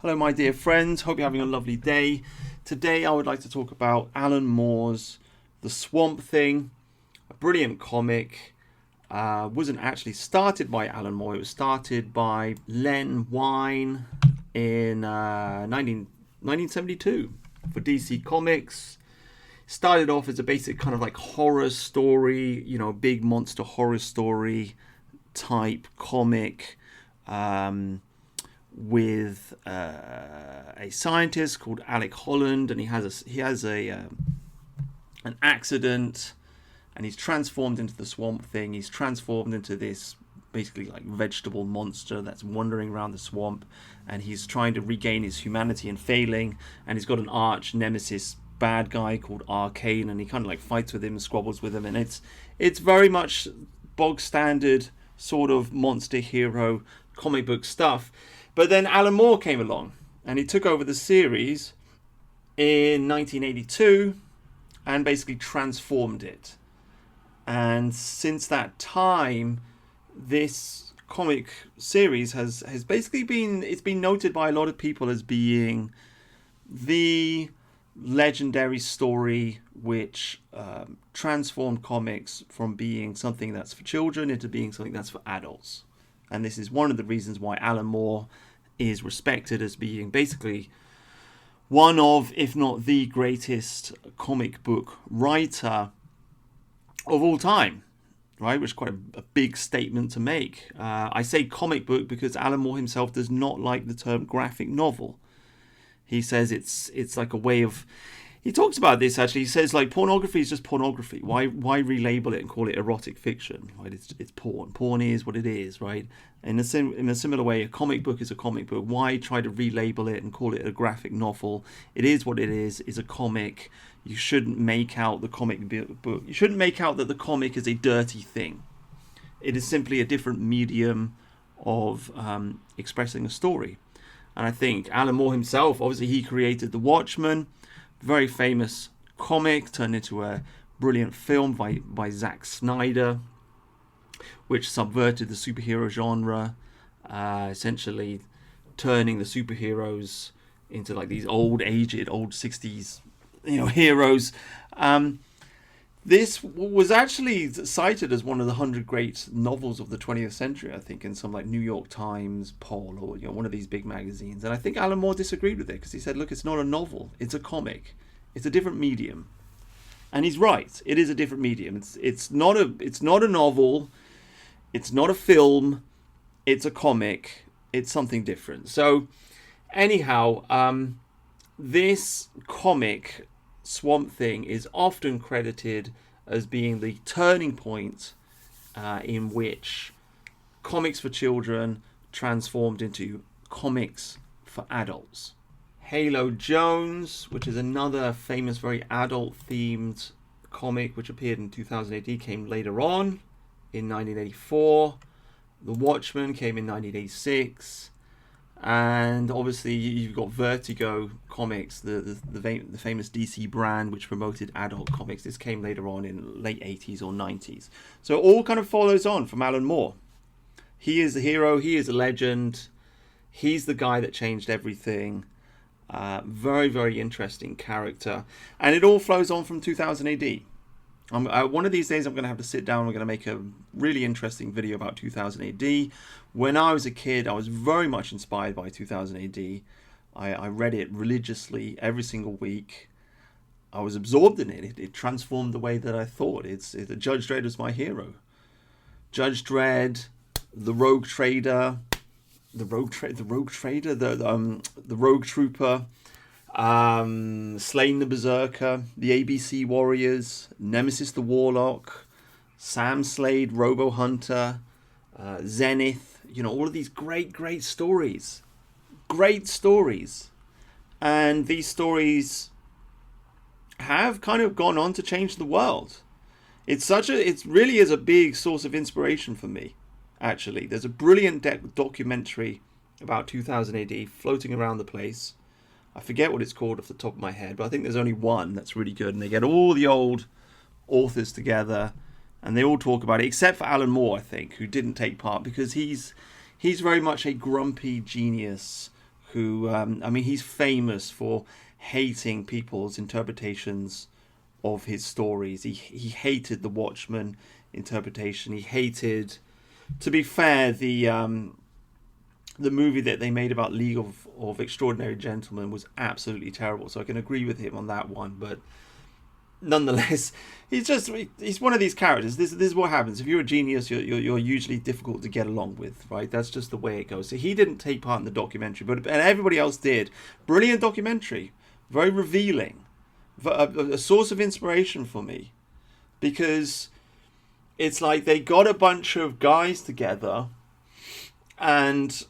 Hello, my dear friends. Hope you're having a lovely day. Today, I would like to talk about Alan Moore's The Swamp Thing, a brilliant comic. Wasn't actually started by Alan Moore. It was started by Len Wein in 1972 for DC Comics. Started off as a basic kind of like horror story, big monster horror story type comic. With a scientist called Alec Holland, and he has an accident, and he's transformed into the Swamp Thing. He's transformed into this basically like vegetable monster that's wandering around the swamp, and he's trying to regain his humanity and failing. And he's got an arch nemesis bad guy called Arcane, and he kind of like fights with him and squabbles with him, and it's very much bog standard sort of monster hero comic book stuff. But then Alan Moore came along and he took over the series in 1982 and basically transformed it. And since that time, this comic series has basically been noted by a lot of people as being the legendary story which transformed comics from being something that's for children into being something that's for adults. And this is one of the reasons why Alan Moore is respected as being basically one of, if not the greatest comic book writer of all time, right? Which is quite a big statement to make. I say comic book because Alan Moore himself does not like the term graphic novel. He says it's like a way of... He talks about this actually. He says like pornography is just pornography. Why relabel it and call it erotic fiction? Right? It's porn. Porn is what it is, right? In a similar way, a comic book is a comic book. Why try to relabel it and call it a graphic novel? It is what it is. It's a comic. You shouldn't make out the comic book. You shouldn't make out that the comic is a dirty thing. It is simply a different medium of expressing a story. And I think Alan Moore himself, obviously, he created The Watchmen. Very famous comic turned into a brilliant film by Zack Snyder, which subverted the superhero genre, essentially turning the superheroes into like these old 60s heroes. This was actually cited as one of the 100 great novels of the 20th century, I think, in some like New York Times poll or one of these big magazines. And I think Alan Moore disagreed with it because he said, look, it's not a novel, it's a comic. It's a different medium. And he's right. It is a different medium. It's not a novel, it's not a film, it's a comic. It's something different. So anyhow, this comic Swamp Thing is often credited as being the turning point in which comics for children transformed into comics for adults. Halo Jones, which is another famous, very adult-themed comic which appeared in 2000 AD, came later on in 1984. The Watchmen came in 1986. And obviously you've got Vertigo Comics, the famous DC brand which promoted adult comics. This came later on in late 80s or 90s. So it all kind of follows on from Alan Moore. He is a hero, he is a legend, he's the guy that changed everything. Very, very interesting character. And it all flows on from 2000 AD. One of these days I'm going to have to sit down. We're going to make a really interesting video about 2000 AD. When I was a kid, I was very much inspired by 2000 AD. I read it religiously every single week. I was absorbed in it. It transformed the way that I thought. Judge Dredd was my hero. Judge Dredd, the Rogue Trader, the Rogue Trooper, Slain the Berserker, the ABC Warriors, Nemesis the Warlock, Sam Slade, Robo Hunter, Zenith, all of these great stories. Great stories. And these stories have kind of gone on to change the world. It really is a big source of inspiration for me, actually. There's a brilliant documentary about 2000 AD floating around the place. I forget what it's called off the top of my head, but I think there's only one that's really good, and they get all the old authors together and they all talk about it, except for Alan Moore, I think, who didn't take part because he's very much a grumpy genius who, I mean, he's famous for hating people's interpretations of his stories. He hated the Watchmen interpretation. He hated, to be fair, the movie that they made about League of Extraordinary Gentlemen was absolutely terrible. So I can agree with him on that one, but nonetheless, he's one of these characters. This is what happens. If you're a genius, you're usually difficult to get along with, right? That's just the way it goes. So he didn't take part in the documentary, and everybody else did. Brilliant documentary, very revealing, a source of inspiration for me, because it's like they got a bunch of guys together, and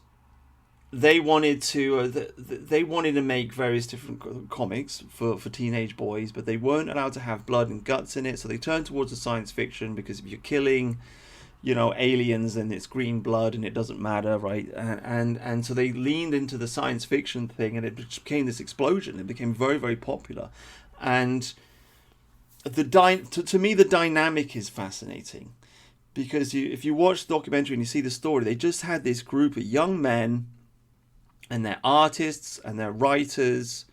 they wanted to make various different comics for teenage boys, but they weren't allowed to have blood and guts in it. So they turned towards the science fiction, because if you're killing, aliens, then it's green blood and it doesn't matter, right? And so they leaned into the science fiction thing, and it became this explosion. It became very, very popular, and to me the dynamic is fascinating, because if you watch the documentary and you see the story, they just had this group of young men. And they're artists and they're writers,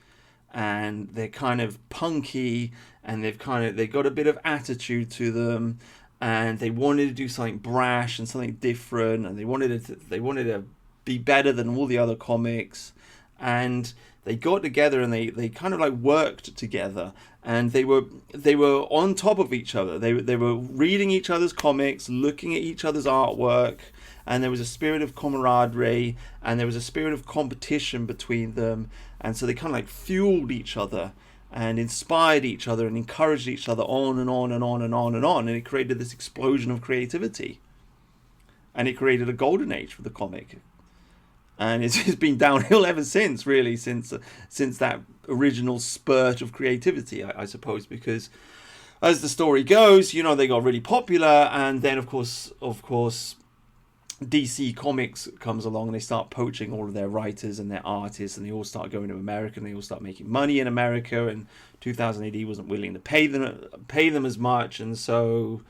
and they're kind of punky, and they've got a bit of attitude to them, and they wanted to do something brash and something different, and they wanted to be better than all the other comics, and they got together and they kind of like worked together, and they were on top of each other. They were reading each other's comics, looking at each other's artwork. And there was a spirit of camaraderie, and there was a spirit of competition between them. And so they kind of like fueled each other and inspired each other and encouraged each other on and on and on and on and on. And it created this explosion of creativity. And it created a golden age for the comic. And it's been downhill ever since, really, since that original spurt of creativity, I suppose, because as the story goes, they got really popular, and then of course DC Comics comes along, and they start poaching all of their writers and their artists, and they all start going to America, and they all start making money in America, and 2000 AD wasn't willing to pay them as much, and so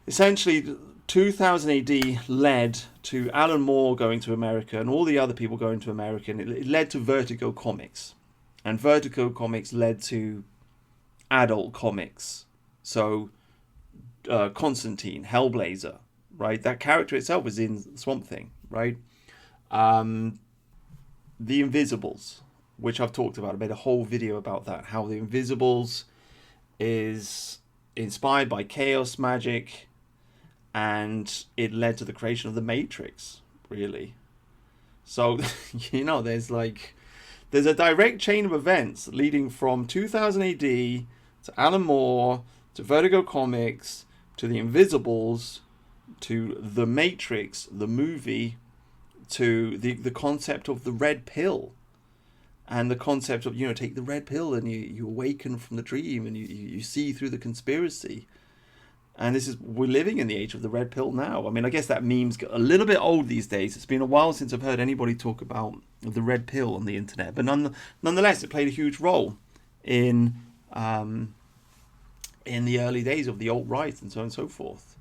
essentially 2000 AD led to Alan Moore going to America and all the other people going to America, and it led to Vertigo Comics, and Vertigo Comics led to adult comics, so Constantine, Hellblazer, right? That character itself was in Swamp Thing, right? The Invisibles, which I've talked about. I made a whole video about that. How the Invisibles is inspired by chaos magic, and it led to the creation of the Matrix, really. So, there's a direct chain of events leading from 2000 AD to Alan Moore, to Vertigo Comics, to the Invisibles, to the Matrix, the movie, to the concept of the red pill, and the concept of take the red pill and you awaken from the dream, and you see through the conspiracy. And we're living in the age of the red pill now. I mean, I guess that meme's a little bit old these days. It's been a while since I've heard anybody talk about the red pill on the internet, but nonetheless, it played a huge role in the early days of the alt-right and so on and so forth.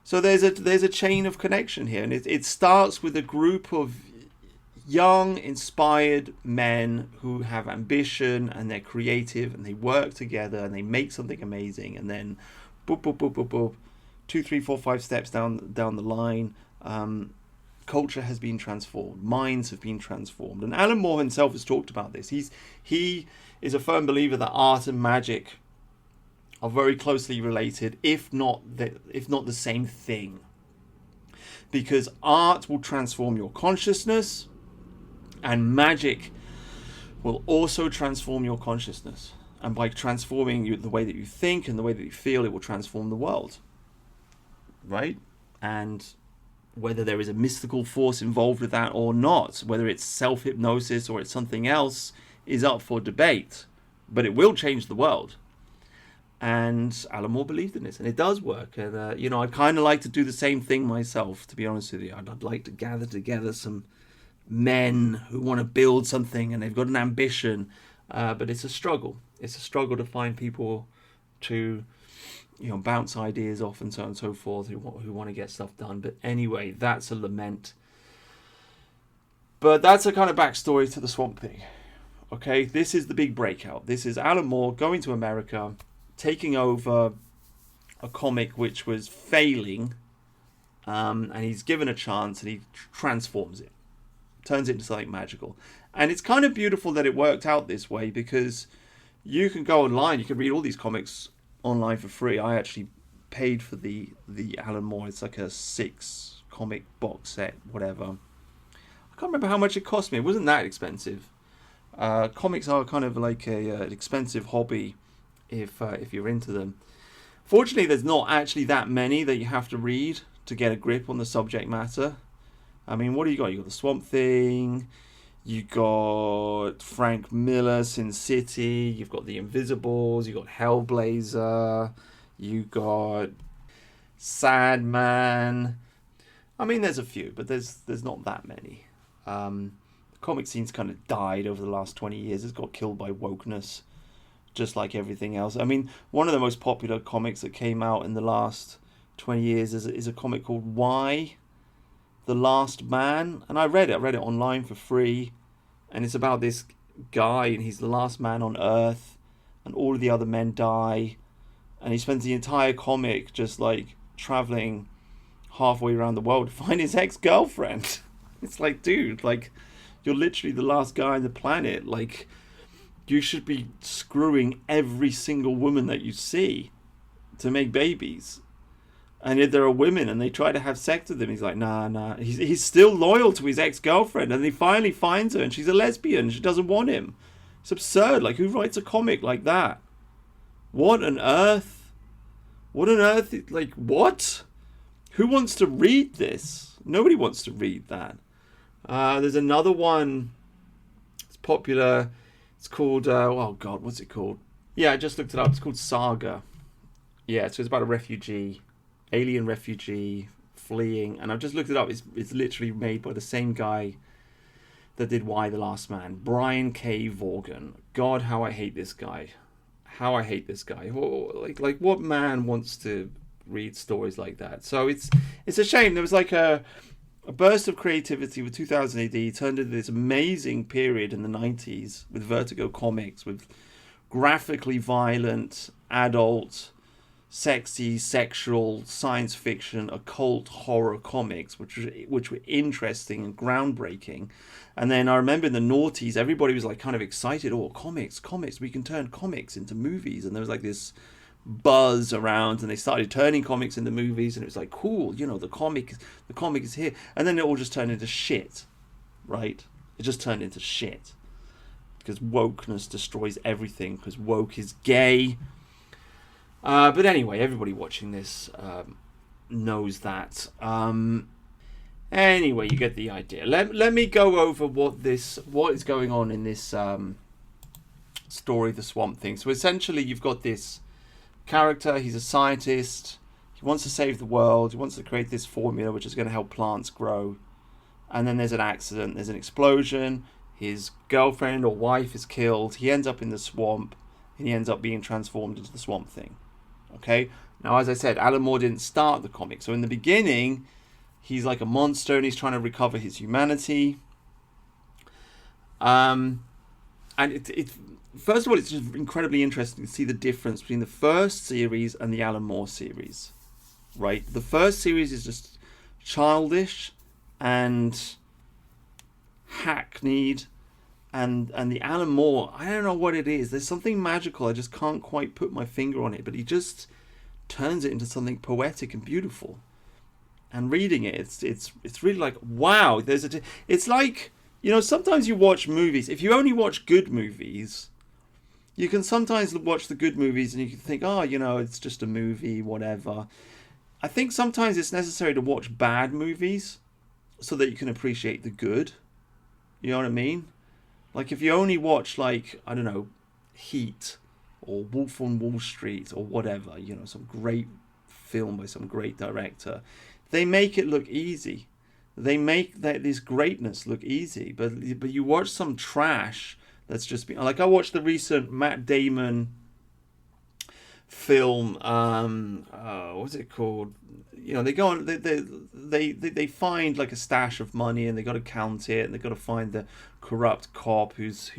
So there's a chain of connection here, and it starts with a group of young, inspired men who have ambition, and they're creative, and they work together, and they make something amazing, and then boop, boop, boop, boop, boop, 2, 3, 4, 5 steps down the line, culture has been transformed, minds have been transformed, and Alan Moore himself has talked about this. He is a firm believer that art and magic are very closely related, if not the same thing. Because art will transform your consciousness, and magic will also transform your consciousness. And by transforming the way that you think and the way that you feel, it will transform the world. Right? And whether there is a mystical force involved with that or not, whether it's self-hypnosis or it's something else, is up for debate. But it will change the world. And Alan Moore believed in this, and it does work. And I'd kind of like to do the same thing myself, to be honest with you. I'd like to gather together some men who want to build something, and they've got an ambition, but it's a struggle. It's a struggle to find people to, bounce ideas off and so on and so forth, who want to get stuff done. But anyway, that's a lament. But that's a kind of backstory to the Swamp Thing. Okay, this is the big breakout. This is Alan Moore going to America, taking over a comic which was failing, and he's given a chance, and he transforms it, turns it into something magical. And it's kind of beautiful that it worked out this way, because you can go online, you can read all these comics online for free. I actually paid for the Alan Moore. It's like a 6 comic box set, whatever. I can't remember how much it cost me. It wasn't that expensive. Comics are kind of like an expensive hobby if you're into them. Fortunately, there's not actually that many that you have to read to get a grip on the subject matter. I mean, what do you got? You got the Swamp Thing. You got Frank Miller, Sin City. You've got the Invisibles. You got Hellblazer. You got Sandman. I mean, there's a few, but there's not that many. The comic scene's kind of died over the last 20 years. It's got killed by wokeness, just like everything else. I mean, one of the most popular comics that came out in the last 20 years is a comic called Y, The Last Man. And I read it online for free. And it's about this guy, and he's the last man on Earth, and all of the other men die. And he spends the entire comic just like traveling halfway around the world to find his ex-girlfriend. It's like, dude, like, you're literally the last guy on the planet. Like, you should be screwing every single woman that you see to make babies. And yet there are women, and they try to have sex with him. He's like, nah. He's still loyal to his ex-girlfriend, and he finally finds her, and she's a lesbian. She doesn't want him. It's absurd. Like, who writes a comic like that? What on earth? Like, what? Who wants to read this? Nobody wants to read that. There's another one. It's popular. It's called, oh God, what's it called? Yeah, I just looked it up. It's called Saga. Yeah, so it's about a refugee, alien refugee fleeing. And I've just looked it up. It's literally made by the same guy that did Y, The Last Man. Brian K. Vaughan. God, how I hate this guy. Like what man wants to read stories like that? So it's a shame. There was like a burst of creativity with 2000 AD turned into this amazing period in the 90s with Vertigo Comics, with graphically violent, adult, sexy, sexual, science fiction, occult horror comics, which were interesting and groundbreaking. And then I remember in the noughties, everybody was like kind of excited. Oh, comics, we can turn comics into movies. And there was like this buzz around, and they started turning comics into movies, and it was like, cool, you know, the comic is here. And then it all just turned into shit, right? It just turned into shit because wokeness destroys everything, because woke is gay. But anyway, everybody watching this knows that. Anyway, you get the idea. Let me go over what is going on in this story, The Swamp Thing. So essentially, you've got this character. He's a scientist. He wants to save the world. He wants to create this formula which is going to help plants grow. And then there's an accident. There's an explosion. His girlfriend or wife is killed. He ends up in the swamp, and he ends up being transformed into the Swamp Thing. Okay? Now, as I said, Alan Moore didn't start the comic. So in the beginning, he's like a monster, and he's trying to recover his humanity. And it first of all, it's just incredibly interesting to see the difference between the first series and the Alan Moore series. Right? The first series is just childish and hackneyed, and the Alan Moore, I don't know what it is. There's something magical. I just can't quite put my finger on it, but he just turns it into something poetic and beautiful. And reading it, it's really like, wow. It's like, you know, sometimes you watch movies. If you only watch good movies, you can sometimes watch the good movies and you can think, oh, you know, it's just a movie, whatever. I think sometimes it's necessary to watch bad movies so that you can appreciate the good. You know what I mean? Like, if you only watch, like, I don't know, Heat or Wolf on Wall Street or whatever, you know, some great film by some great director, they make it look easy. They make this greatness look easy. But you watch some trash that's just been... Like, I watched the recent Matt Damon film. What's it called? You know, they go on. They find like a stash of money, and they got to count it, and they got to find the corrupt cop who's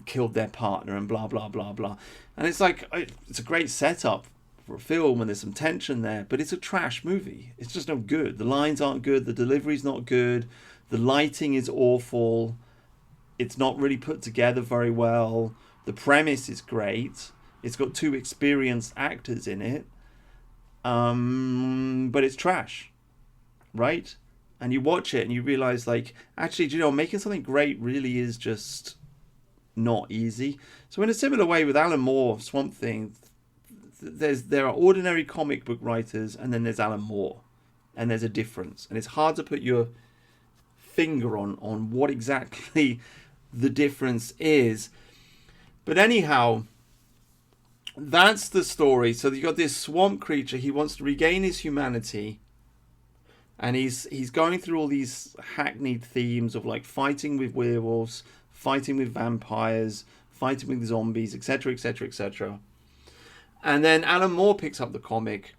killed their partner, and blah blah blah blah. And it's like it's a great setup for a film, and there's some tension there, but it's a trash movie. It's just no good. The lines aren't good. The delivery's not good. The lighting is awful. It's not really put together very well. The premise is great. It's got two experienced actors in it. But it's trash, right? And you watch it and you realize, like, actually, you know, making something great really is just not easy. So in a similar way with Alan Moore, Swamp Thing, there are ordinary comic book writers, and then there's Alan Moore, and there's a difference, and it's hard to put your finger on what exactly the difference is. But anyhow, that's the story. So you got this swamp creature. He wants to regain his humanity, and he's going through all these hackneyed themes of like fighting with werewolves, fighting with vampires, fighting with zombies, etc., etc., etc. And then Alan Moore picks up the comic.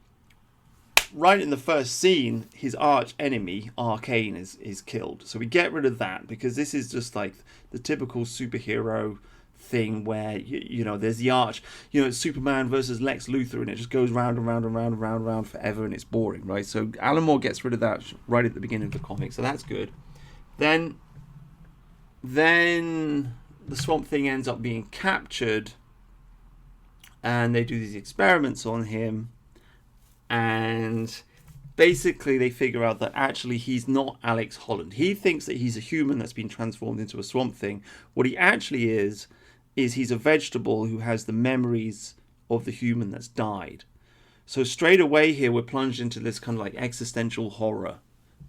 Right in the first scene, his arch enemy, Arcane, is killed. So we get rid of that, because this is just like the typical superhero thing where, you know, there's the arch, you know, it's Superman versus Lex Luthor, and it just goes round and round and round and round and round forever, and it's boring, right? So Alan Moore gets rid of that right at the beginning of the comic, so that's good. Then the Swamp Thing ends up being captured, and they do these experiments on him, and basically they figure out that actually he's not Alex Holland. He thinks that he's a human that's been transformed into a Swamp Thing. What he actually is he's a vegetable who has the memories of the human that's died. So straight away here we're plunged into this kind of like existential horror,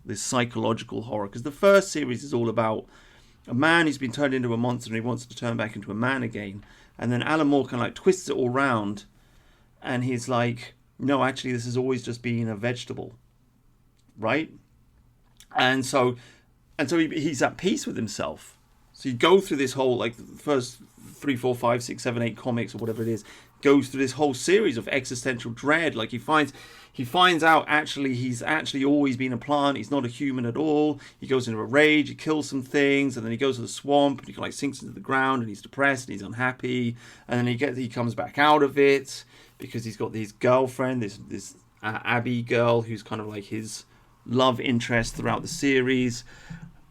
this psychological horror, because the first series is all about a man who's been turned into a monster and he wants to turn back into a man again. And then Alan Moore kind of like twists it all round, and he's like, no, actually this has always just been a vegetable, right? And so he's at peace with himself. So you go through this whole, like, the first 3, 4, 5, 6, 7, 8 comics or whatever it is, goes through this whole series of existential dread. Like he finds out actually he's actually always been a plant. He's not a human at all. He goes into a rage. He kills some things, and then he goes to the swamp and he like sinks into the ground, and he's depressed and he's unhappy. And then he comes back out of it because he's got his girlfriend, this Abby girl, who's kind of like his love interest throughout the series,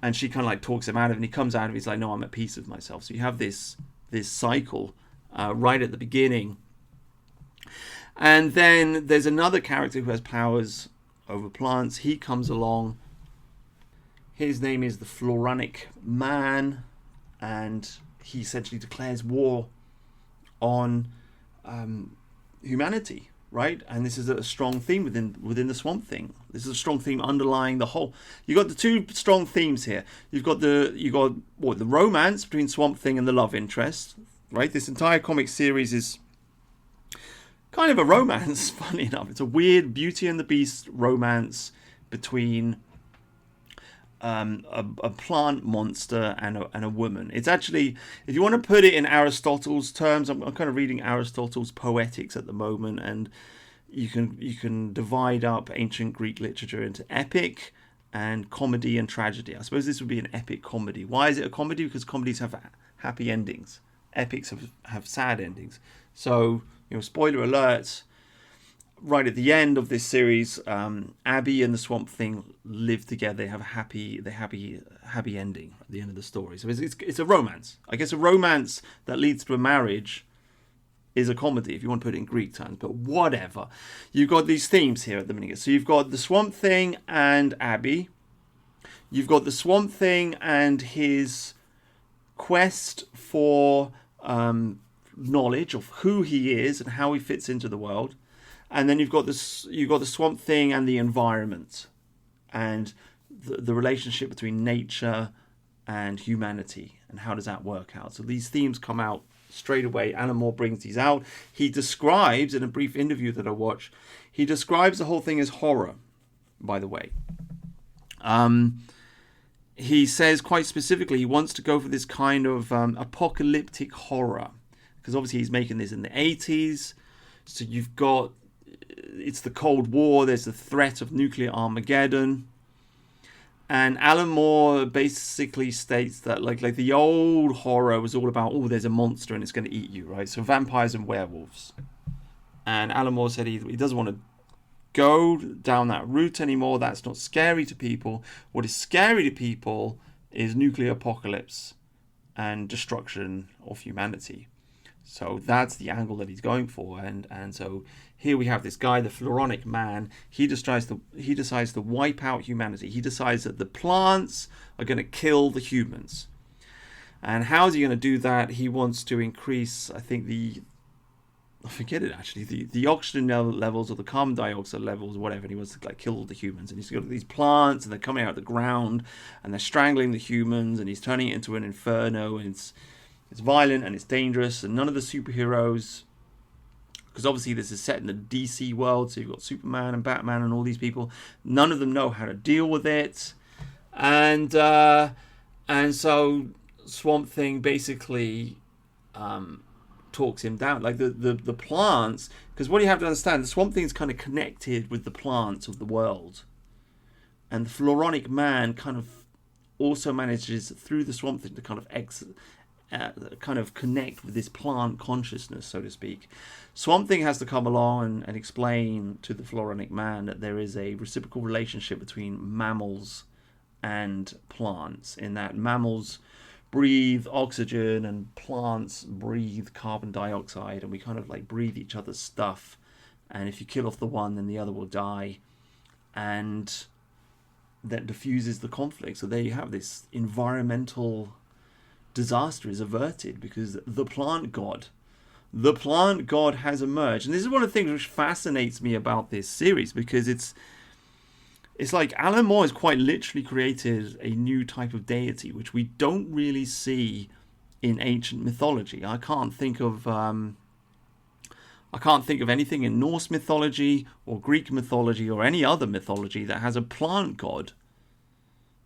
and she kind of like talks him out of it, and he comes out of it. He's like, no, I'm at peace with myself. So you have this cycle right at the beginning. And then there's another character who has powers over plants. He comes along. His name is the Floronic Man, and he essentially declares war on humanity, right? And this is a strong theme within the Swamp Thing. This is a strong theme underlying the whole. You got the two strong themes here. You've got the romance between Swamp Thing and the love interest, right? This entire comic series is kind of a romance, funny enough. It's a weird Beauty and the Beast romance between a plant monster and a woman. It's actually, if you want to put it in Aristotle's terms, I'm kind of reading Aristotle's Poetics at the moment, and you can divide up ancient Greek literature into epic and comedy and tragedy. I suppose this would be an epic comedy. Why is it a comedy? Because comedies have happy endings. Epics have sad endings. So, you know, spoiler alert, right at the end of this series, Abby and the Swamp Thing live together. They have a happy ending at the end of the story. So it's a romance. I guess a romance that leads to a marriage is a comedy, if you want to put it in Greek terms, but whatever. You've got these themes here at the beginning. So you've got the Swamp Thing and Abby. You've got the Swamp Thing and his quest for knowledge of who he is and how he fits into the world. And then you've got the Swamp Thing and the environment, and the relationship between nature and humanity, and how does that work out. So these themes come out straight away. Alan Moore brings these out. He describes, in a brief interview that I watched, he describes the whole thing as horror, by the way. He says quite specifically he wants to go for this kind of apocalyptic horror, because obviously he's making this in the 80s. So you've got, it's the Cold War, there's the threat of nuclear Armageddon. And Alan Moore basically states that like the old horror was all about, oh, there's a monster and it's going to eat you, right? So vampires and werewolves. And Alan Moore said he doesn't want to go down that route anymore. That's not scary to people. What is scary to people is nuclear apocalypse and destruction of humanity. So that's the angle that he's going for, and so here we have this guy, the Floronic Man. He decides to wipe out humanity. He decides that the plants are going to kill the humans. And how is he going to do that? He wants to increase, I think, the oxygen levels or the carbon dioxide levels or whatever, and he wants to like kill all the humans. And he's got these plants, and they're coming out of the ground, and they're strangling the humans, and he's turning it into an inferno, and it's violent and it's dangerous, and none of the superheroes, because obviously this is set in the DC world, so you've got Superman and Batman and all these people, none of them know how to deal with it, and so Swamp Thing basically talks him down, like the plants, because what you have to understand, the Swamp Thing is kind of connected with the plants of the world, and the Floronic Man kind of also manages through the Swamp Thing to kind of connect with this plant consciousness, so to speak. Swamp Thing has to come along and explain to the Floronic Man that there is a reciprocal relationship between mammals and plants, in that mammals breathe oxygen and plants breathe carbon dioxide, and we kind of like breathe each other's stuff, and if you kill off the one, then the other will die, and that diffuses the conflict. So there you have this environmental disaster is averted because the plant god has emerged. And this is one of the things which fascinates me about this series, because it's like Alan Moore has quite literally created a new type of deity which we don't really see in ancient mythology. I can't think of anything in Norse mythology or Greek mythology or any other mythology that has a plant god.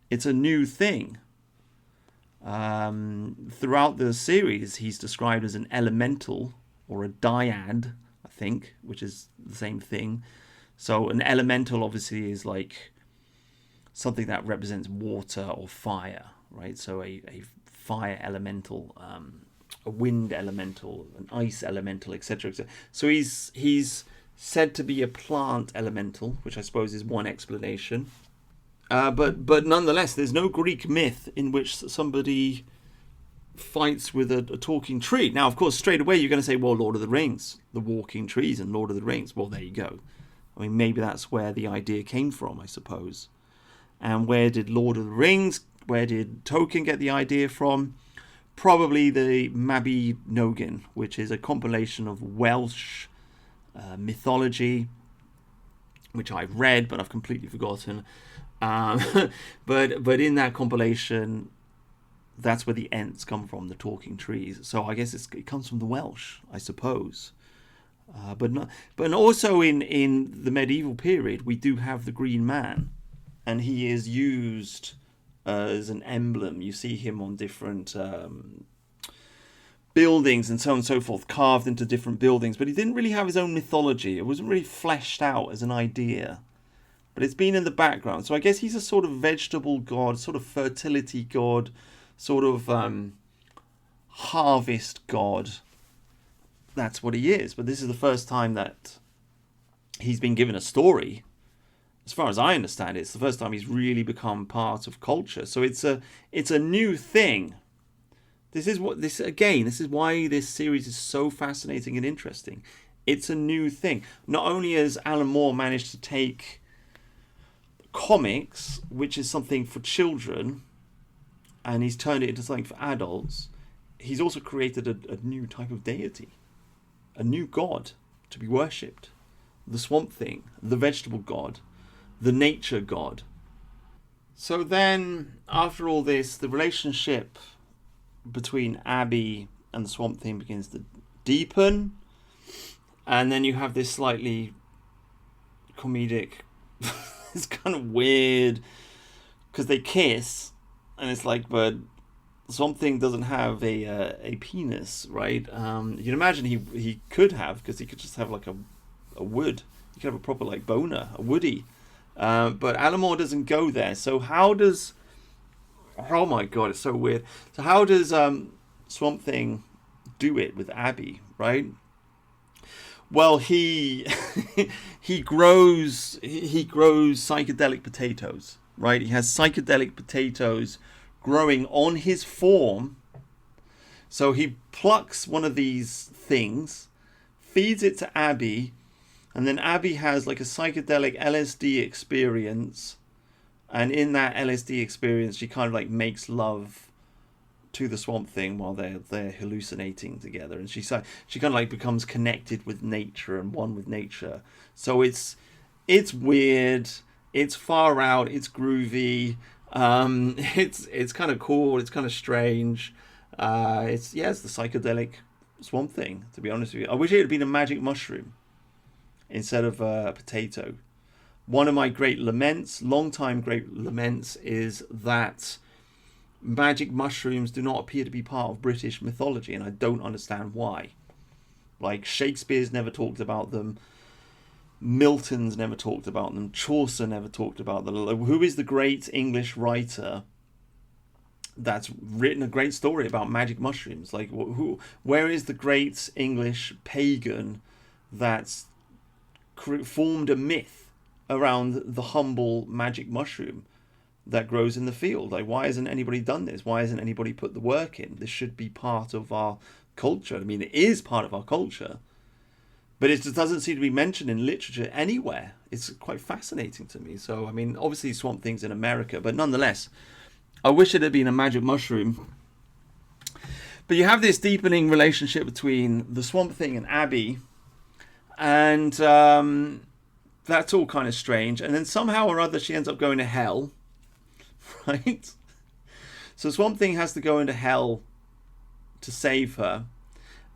It's a new thing. Throughout the series, he's described as an elemental or a dyad, I think, which is the same thing. So an elemental obviously is like something that represents water or fire, right? So a fire elemental, a wind elemental, an ice elemental, etc., etc. So he's said to be a plant elemental, which I suppose is one explanation. But nonetheless, there's no Greek myth in which somebody fights with a talking tree. Now, of course, straight away you're going to say, well, Lord of the Rings, the walking trees and Lord of the Rings. Well, there you go. I mean, maybe that's where the idea came from, I suppose. And where did Tolkien get the idea from? Probably the Mabinogion, which is a compilation of Welsh mythology, which I've read, but I've completely forgotten. But in that compilation, that's where the Ents come from, the talking trees. So I guess it comes from the Welsh, I suppose. But also in the medieval period, we do have the Green Man, and he is used as an emblem. You see him on different buildings and so on and so forth, carved into different buildings. But he didn't really have his own mythology. It wasn't really fleshed out as an idea. But it's been in the background. So I guess he's a sort of vegetable god, sort of fertility god, sort of harvest god. That's what he is. But this is the first time that he's been given a story. As far as I understand it, it's the first time he's really become part of culture. So it's a new thing. This is why this series is so fascinating and interesting. It's a new thing. Not only has Alan Moore managed to take comics, which is something for children, and he's turned it into something for adults, he's also created a new type of deity, a new god to be worshipped. The Swamp Thing, the vegetable god, the nature god. So then, after all this, the relationship between Abby and the Swamp Thing begins to deepen, and then you have this slightly comedic it's kind of weird because they kiss, and it's like, but Swamp Thing doesn't have a penis, right? You can imagine he could have, because he could just have like a wood. He could have a proper like boner, a woody. But Alan Moore doesn't go there. So how does? Oh my god, it's so weird. So how does Swamp Thing do it with Abby, right? Well, he he grows psychedelic potatoes, right? He has psychedelic potatoes growing on his form. So he plucks one of these things, feeds it to Abby, and then Abby has like a psychedelic LSD experience. And in that LSD experience, she kind of like makes love to the Swamp Thing while they're hallucinating together, and she kind of like becomes connected with nature and one with nature. So it's weird, it's far out, it's groovy, it's kind of cool, it's kind of strange. It's the psychedelic Swamp Thing. To be honest with you, I wish it had been a magic mushroom instead of a potato. One of my long-time great laments, is that magic mushrooms do not appear to be part of British mythology, and I don't understand why. Like, Shakespeare's never talked about them, Milton's never talked about them, Chaucer never talked about them. Who is the great English writer that's written a great story about magic mushrooms? Like, where is the great English pagan that's formed a myth around the humble magic mushroom that grows in the field? Like, why hasn't anybody done this? Why hasn't anybody put the work in? This should be part of our culture. I mean, it is part of our culture, but it just doesn't seem to be mentioned in literature anywhere. It's quite fascinating to me. So, I mean, obviously Swamp Thing's in America, but nonetheless, I wish it had been a magic mushroom. But you have this deepening relationship between the Swamp Thing and Abby, and that's all kind of strange. And then somehow or other she ends up going to hell, right? So Swamp Thing has to go into hell to save her.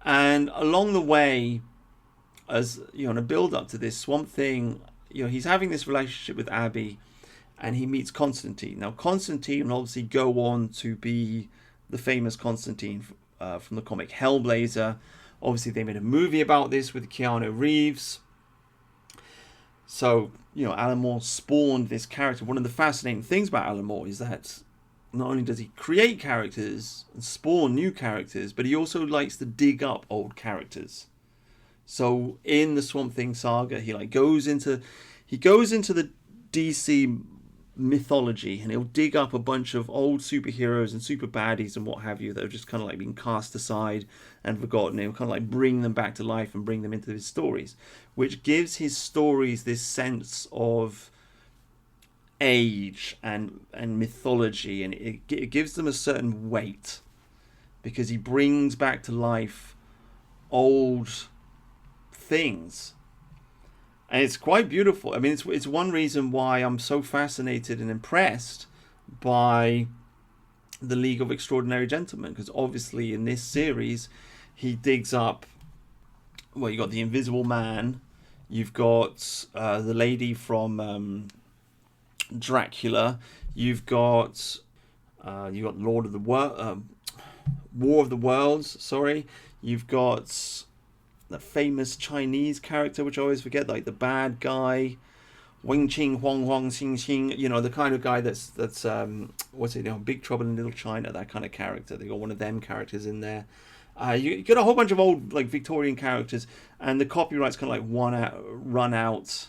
And along the way, as you know, in a build up to this, Swamp Thing, you know, he's having this relationship with Abby, and he meets Constantine. Now, Constantine will obviously go on to be the famous Constantine from the comic Hellblazer. Obviously, they made a movie about this with Keanu Reeves. So, you know, Alan Moore spawned this character. One of the fascinating things about Alan Moore is that not only does he create characters and spawn new characters, but he also likes to dig up old characters. So in the Swamp Thing saga, he goes into the DC mythology, and he'll dig up a bunch of old superheroes and super baddies and what have you that have just kind of like been cast aside and forgotten. He'll kind of like bring them back to life and bring them into his stories, which gives his stories this sense of age and mythology, and it gives them a certain weight, because he brings back to life old things. And it's quite beautiful. I mean, it's one reason why I'm so fascinated and impressed by the League of Extraordinary Gentlemen, because obviously in this series he digs up, well, you got the Invisible Man, you've got the lady from Dracula, you've got War of the Worlds, sorry, you've got the famous Chinese character, which I always forget, like the bad guy, Wing Ching Huang Huang Xing Xing, you know, the kind of guy that's what's it, you know, Big Trouble in Little China, that kind of character. They got one of them characters in there. You got a whole bunch of old like Victorian characters, and the copyrights kind of like run out,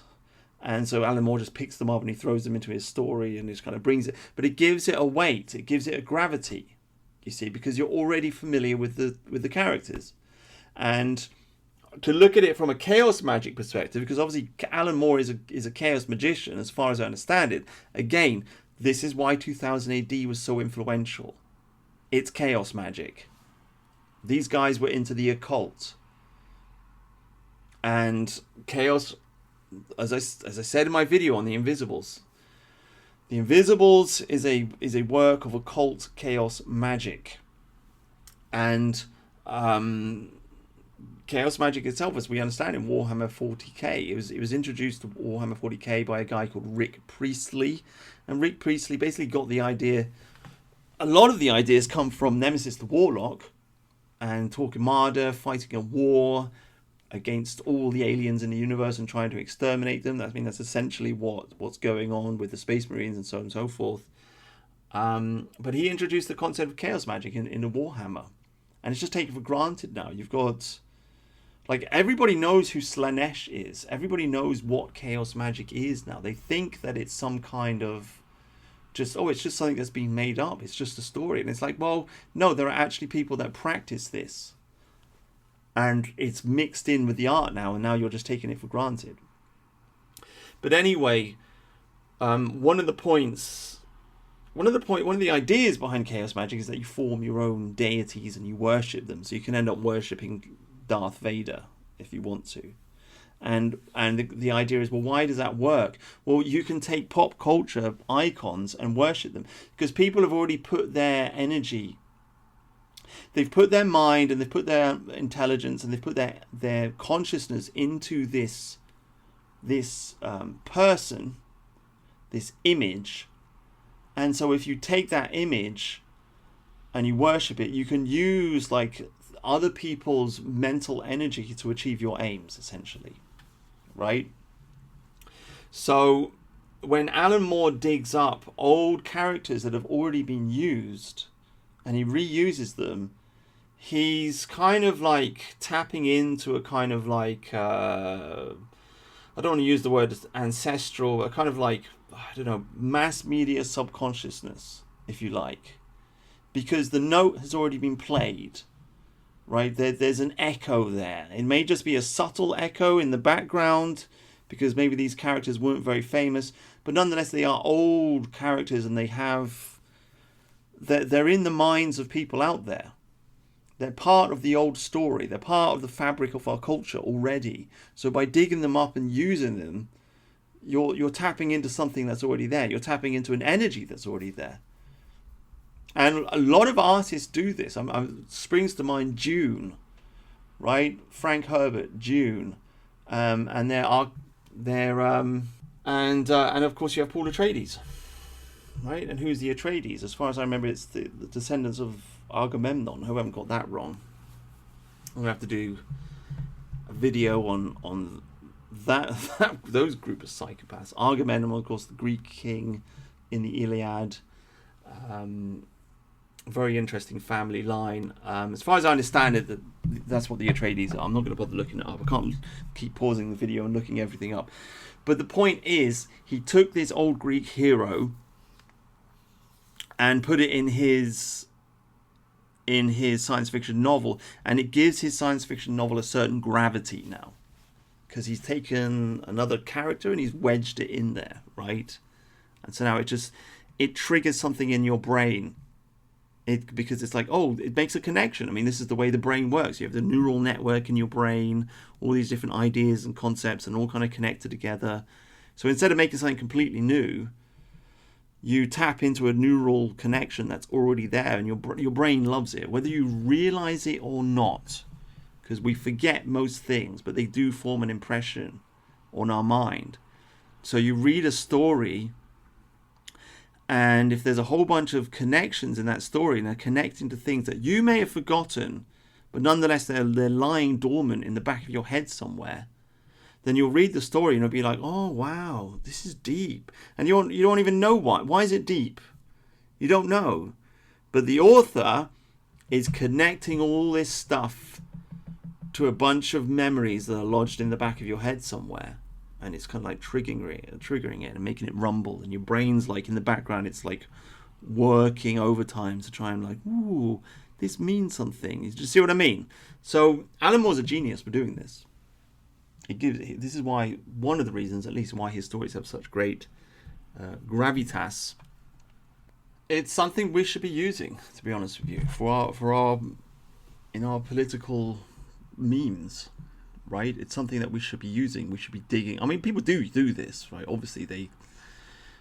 and so Alan Moore just picks them up and he throws them into his story and just kind of brings it, but it gives it a weight, it gives it a gravity, you see, because you're already familiar with the characters. And to look at it from a chaos magic perspective, because obviously Alan Moore is a chaos magician, as far as I understand it. Again, this is why 2000 AD was so influential. It's chaos magic. These guys were into the occult. And chaos, as I said in my video on the Invisibles, the Invisibles is a work of occult chaos magic. And chaos magic itself, as we understand in Warhammer 40k, it was introduced to Warhammer 40k by a guy called Rick Priestley, and Rick Priestley basically got the idea a lot of the ideas come from Nemesis the Warlock and Torquemada fighting a war against all the aliens in the universe and trying to exterminate them. That's essentially what's going on with the Space Marines and so on and so forth. But he introduced the concept of chaos magic in the Warhammer, and it's just taken for granted now. You've got, like, everybody knows who Slaanesh is. Everybody knows what chaos magic is now. They think that it's some kind of it's just something that's been made up. It's just a story. And it's like, well, no, there are actually people that practice this. And it's mixed in with the art now, and now you're just taking it for granted. But anyway, one of the ideas behind chaos magic is that you form your own deities and you worship them. So you can end up worshipping Darth Vader if you want to. And the idea is, well, why does that work? Well, you can take pop culture icons and worship them, because people have already put their energy, they've put their mind and they've put their intelligence and they've put their consciousness into this person, this image. And so if you take that image and you worship it, you can use like other people's mental energy to achieve your aims, essentially. Right? So when Alan Moore digs up old characters that have already been used and he reuses them, he's kind of like tapping into a kind of like, I don't want to use the word ancestral, a kind of like, I don't know, mass media subconsciousness, if you like. Because the note has already been played, right? There's an echo there. It may just be a subtle echo in the background, because maybe these characters weren't very famous, but nonetheless they are old characters and they're in the minds of people out there. They're part of the old story. They're part of the fabric of our culture already. So by digging them up and using them, you're tapping into something that's already there. You're tapping into an energy that's already there. And a lot of artists do this. Springs to mind Dune, right? Frank Herbert, Dune, and and of course you have Paul Atreides, right? And who's the Atreides? As far as I remember, it's the descendants of Agamemnon. I haven't got that wrong. I'm gonna have to do a video on those group of psychopaths. Agamemnon, of course, the Greek king in the Iliad. Very interesting family line. As far as I understand it, that's what the Atreides are. I'm not going to bother looking it up. I can't keep pausing the video and looking everything up. But the point is, he took this old Greek hero and put it in his science fiction novel, and it gives his science fiction novel a certain gravity now, because he's taken another character and he's wedged it in there, right? And so now it triggers something in your brain. Because it's like, oh, it makes a connection. I mean, this is the way the brain works. You have the neural network in your brain, all these different ideas and concepts, and all kind of connected together. So instead of making something completely new, you tap into a neural connection that's already there, and your brain loves it, whether you realize it or not. Because we forget most things, but they do form an impression on our mind. So you read a story, and if there's a whole bunch of connections in that story, and they're connecting to things that you may have forgotten, but nonetheless they're lying dormant in the back of your head somewhere, then you'll read the story and it'll be like, oh wow, this is deep. And you don't even know why. Why is it deep? You don't know. But the author is connecting all this stuff to a bunch of memories that are lodged in the back of your head somewhere. And it's kind of like triggering it and making it rumble. And your brain's like in the background, it's like working overtime to try and like, ooh, this means something. You just see what I mean? So Alan Moore's a genius for doing this. This is why, one of the reasons at least, why his stories have such great gravitas. It's something we should be using, to be honest with you, in our political memes. Right? It's something that we should be using. We should be digging. I mean, people do this, right? Obviously, they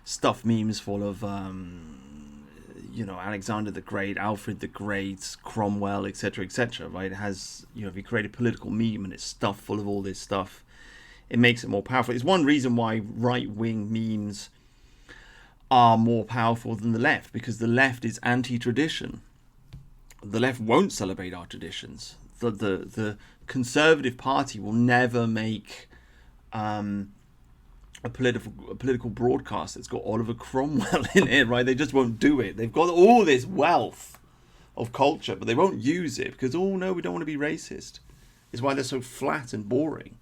stuff memes full of, Alexander the Great, Alfred the Great, Cromwell, etc., right? It has, if you create a political meme and it's stuffed full of all this stuff, it makes it more powerful. It's one reason why right-wing memes are more powerful than the left, because the left is anti-tradition. The left won't celebrate our traditions. The Conservative Party will never make a political broadcast that's got Oliver Cromwell in it, right? They just won't do it. They've got all this wealth of culture, but they won't use it because, oh no, we don't want to be racist. It's why they're so flat and boring.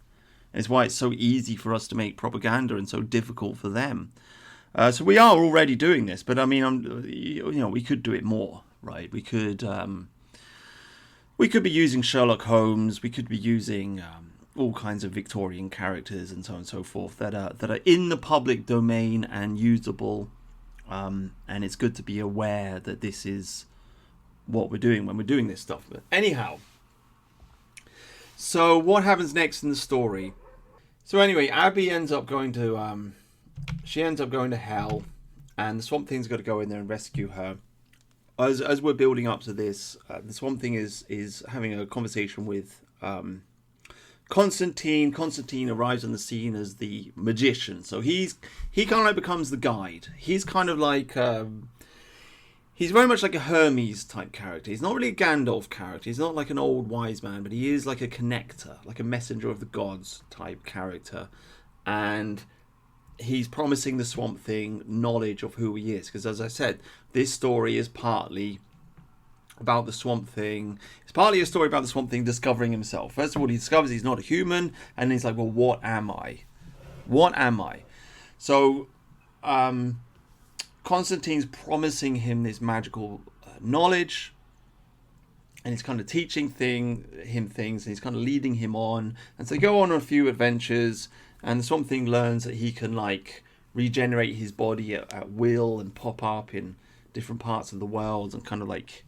And it's why it's so easy for us to make propaganda and so difficult for them. So we are already doing this, but I mean, we could do it more, right? We could be using Sherlock Holmes. We could be using all kinds of Victorian characters and so on and so forth that are in the public domain and usable. And it's good to be aware that this is what we're doing when we're doing this stuff. But anyhow, so what happens next in the story? So anyway, Abby ends up going to hell, and the Swamp Thing's got to go in there and rescue her. As we're building up to this, the Swamp Thing is having a conversation with Constantine. Constantine arrives on the scene as the magician, so he kind of like becomes the guide. He's kind of like he's very much like a Hermes type character. He's not really a Gandalf character. He's not like an old wise man, but he is like a connector, like a messenger of the gods type character, and he's promising the Swamp Thing knowledge of who he is, because as I said, this story is partly about the Swamp Thing. It's partly a story about the Swamp Thing discovering himself. First of all, he discovers he's not a human, and he's like, well, what am I? What am I? So Constantine's promising him this magical knowledge, and he's kind of teaching him things, and he's kind of leading him on. And so they go on a few adventures, and the Swamp Thing learns that he can like regenerate his body at will and pop up in different parts of the world and kind of like,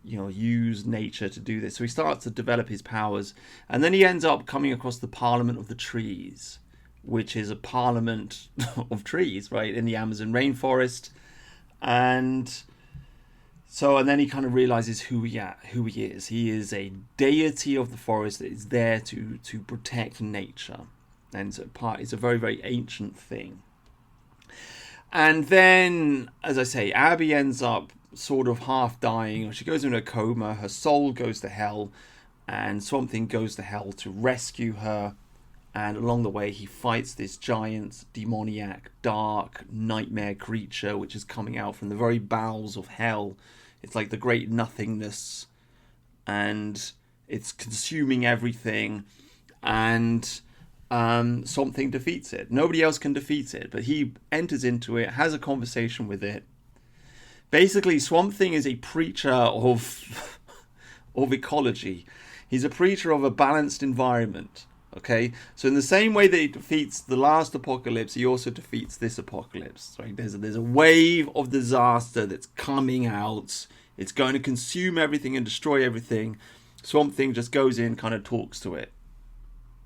use nature to do this. So he starts to develop his powers, and then he ends up coming across the Parliament of the Trees, which is a parliament of trees, right, in the Amazon rainforest. And then he kind of realizes who he is. He is a deity of the forest that is there to protect nature. And it's a very, very ancient thing. And then, as I say, Abby ends up sort of half dying, or she goes into a coma. Her soul goes to hell, and Swamp Thing goes to hell to rescue her. And along the way, he fights this giant, demoniac, dark, nightmare creature, which is coming out from the very bowels of hell. It's like the great nothingness, and it's consuming everything. And Swamp Thing defeats it. Nobody else can defeat it, but he enters into it, has a conversation with it. Basically, Swamp Thing is a preacher of ecology. He's a preacher of a balanced environment. Okay, so in the same way that he defeats the last apocalypse, he also defeats this apocalypse. Right? There's a wave of disaster that's coming out. It's going to consume everything and destroy everything. Swamp Thing just goes in, kind of talks to it.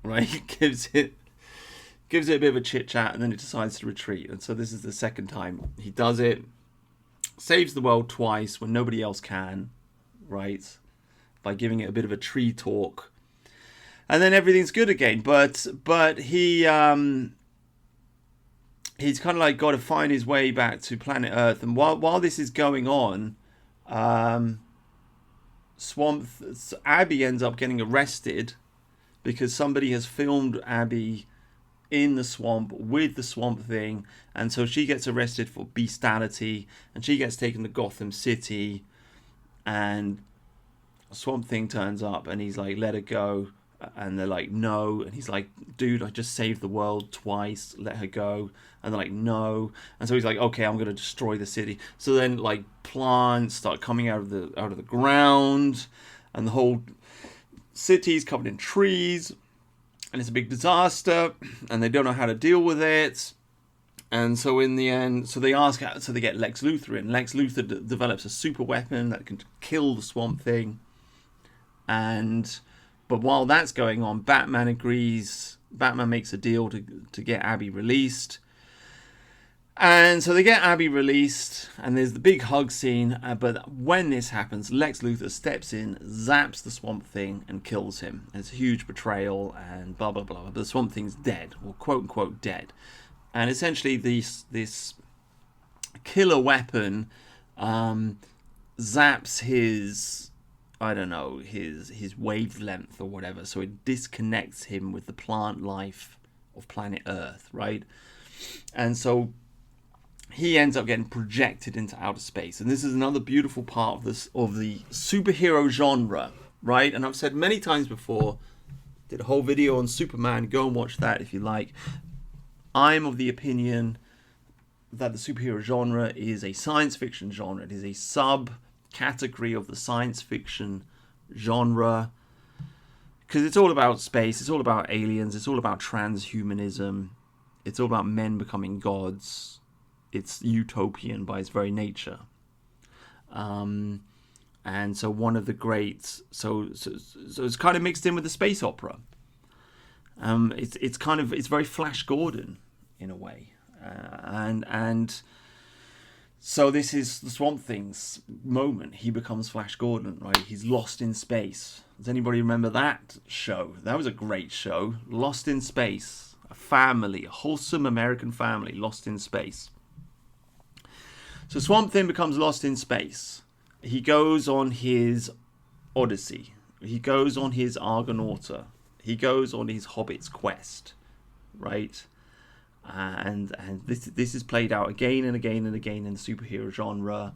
Right, gives it a bit of a chit chat, and then it decides to retreat. And so this is the second time he does it. Saves the world twice when nobody else can, right? By giving it a bit of a tree talk, and then everything's good again. But he's kind of like got to find his way back to planet Earth. And while this is going on, Abby ends up getting arrested, because somebody has filmed Abby in the swamp with the Swamp Thing, and so she gets arrested for bestiality, and she gets taken to Gotham City, and Swamp Thing turns up, and he's like, let her go, and they're like, no, and he's like, dude, I just saved the world twice, let her go, and they're like, no, and so he's like, okay, I'm gonna destroy the city. So then like plants start coming out of the ground, and the whole city's covered in trees, and it's a big disaster, and they don't know how to deal with it. And so in the end, they get Lex Luthor in. Lex Luthor develops a super weapon that can kill the Swamp Thing. But while that's going on, Batman agrees. Batman makes a deal to get Abby released. And so they get Abby released, and there's the big hug scene. But when this happens, Lex Luthor steps in, zaps the Swamp Thing, and kills him. It's a huge betrayal, and blah, blah, blah. But the Swamp Thing's dead, or quote-unquote dead. And essentially this killer weapon zaps his, I don't know, his wavelength or whatever, so it disconnects him with the plant life of planet Earth, right? And so he ends up getting projected into outer space. And this is another beautiful part of this, of the superhero genre, right? And I've said many times before, did a whole video on Superman, go and watch that if you like. I'm of the opinion that the superhero genre is a science fiction genre. It is a sub-category of the science fiction genre, because it's all about space, it's all about aliens, it's all about transhumanism, it's all about men becoming gods. It's utopian by its very nature. And so one of the great, so it's kind of mixed in with the space opera. It's very Flash Gordon in a way. And so this is the Swamp Thing's moment. He becomes Flash Gordon, right? He's lost in space. Does anybody remember that show? That was a great show. Lost in Space. A family, a wholesome American family lost in space. So Swamp Thing becomes lost in space. He goes on his Odyssey. He goes on his Argonauta. He goes on his Hobbit's quest, right? And this is played out again and again and again in the superhero genre.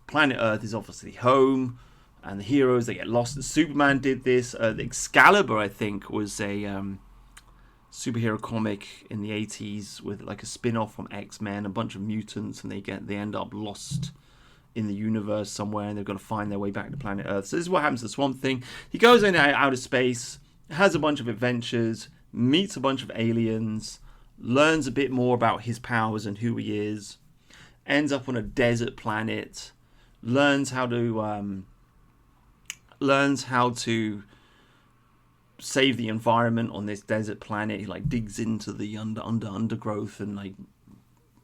Planet Earth is obviously home, and the heroes, they get lost. Superman did this. Excalibur, I think, was a superhero comic in the 80s with like a spin-off from X-Men, a bunch of mutants, and they end up lost in the universe somewhere, and they've got to find their way back to planet Earth. So this is what happens to Swamp Thing. He goes in outer space, has a bunch of adventures, meets a bunch of aliens, learns a bit more about his powers and who he is, ends up on a desert planet, learns how to save the environment on this desert planet. He like digs into the undergrowth and like,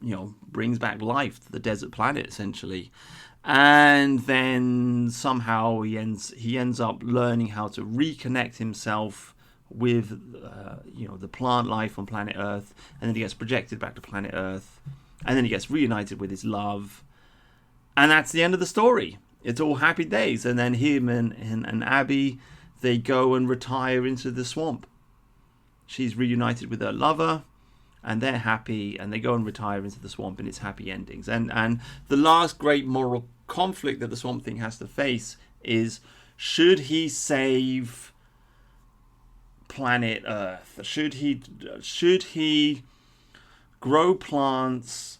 you know, brings back life to the desert planet essentially. And then somehow he ends up learning how to reconnect himself with the plant life on planet Earth, and then he gets projected back to planet Earth, and then he gets reunited with his love, and that's the end of the story. It's all happy days. And then him and Abby, they go and retire into the swamp. She's reunited with her lover, and they're happy, and they go and retire into the swamp, and it's happy endings. And the last great moral conflict that the Swamp Thing has to face is, should he save planet Earth? Should he grow plants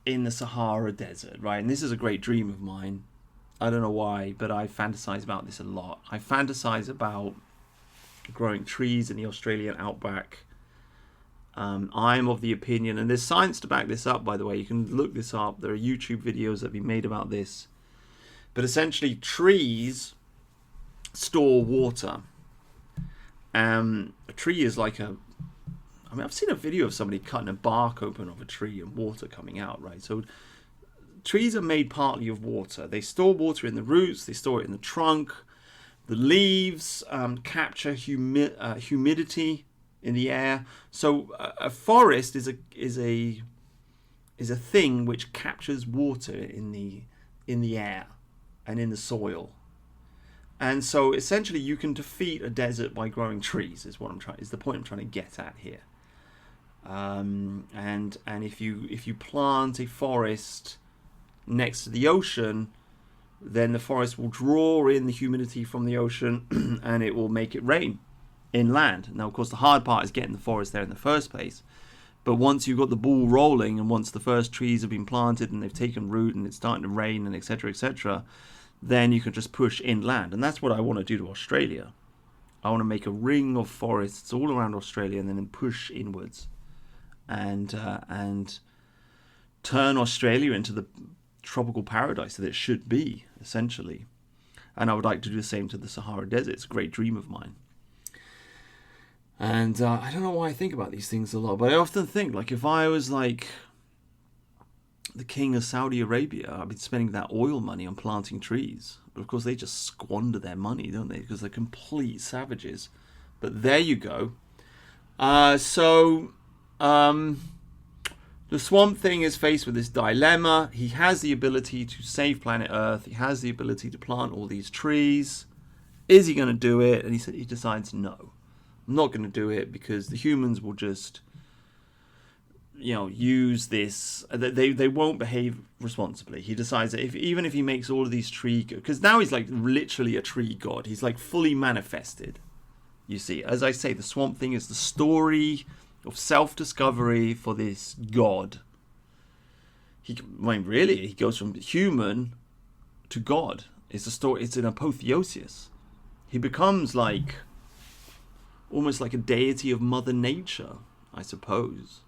in the Sahara Desert, right? And this is a great dream of mine. I don't know why, but I fantasize about this a lot. I fantasize about growing trees in the Australian outback. I'm of the opinion, and there's science to back this up, by the way. You can look this up. There are YouTube videos that have been made about this. But essentially, trees store water. A tree is like I've seen a video of somebody cutting a bark open of a tree and water coming out, right? So trees are made partly of water. They store water in the roots, they store it in the trunk. The leaves capture humidity in the air. So a forest is a thing which captures water in the air and in the soil. And so essentially you can defeat a desert by growing trees is the point I'm trying to get at here. And if you plant a forest next to the ocean, then the forest will draw in the humidity from the ocean and it will make it rain inland. Now, of course, the hard part is getting the forest there in the first place. But once you've got the ball rolling, and once the first trees have been planted and they've taken root and it's starting to rain and etc., then you can just push inland. And that's what I want to do to Australia. I want to make a ring of forests all around Australia and then push inwards and turn Australia into the tropical paradise that it should be, essentially. And I would like to do the same to the Sahara Desert. It's a great dream of mine. And I don't know why I think about these things a lot, but I often think, like, if I was like the king of Saudi Arabia, I'd be spending that oil money on planting trees. But of course, they just squander their money, don't they? Because they're complete savages. But there you go. The Swamp Thing is faced with this dilemma. He has the ability to save planet Earth. He has the ability to plant all these trees. Is he going to do it? And he decides, no, I'm not going to do it because the humans will just, use this. They won't behave responsibly. He decides that even if he makes all of these tree, because now he's like literally a tree god. He's like fully manifested. You see, as I say, the Swamp Thing is the story of self-discovery for this god. He goes from human to god. It's a story. It's an apotheosis. He becomes almost like a deity of Mother Nature, I suppose.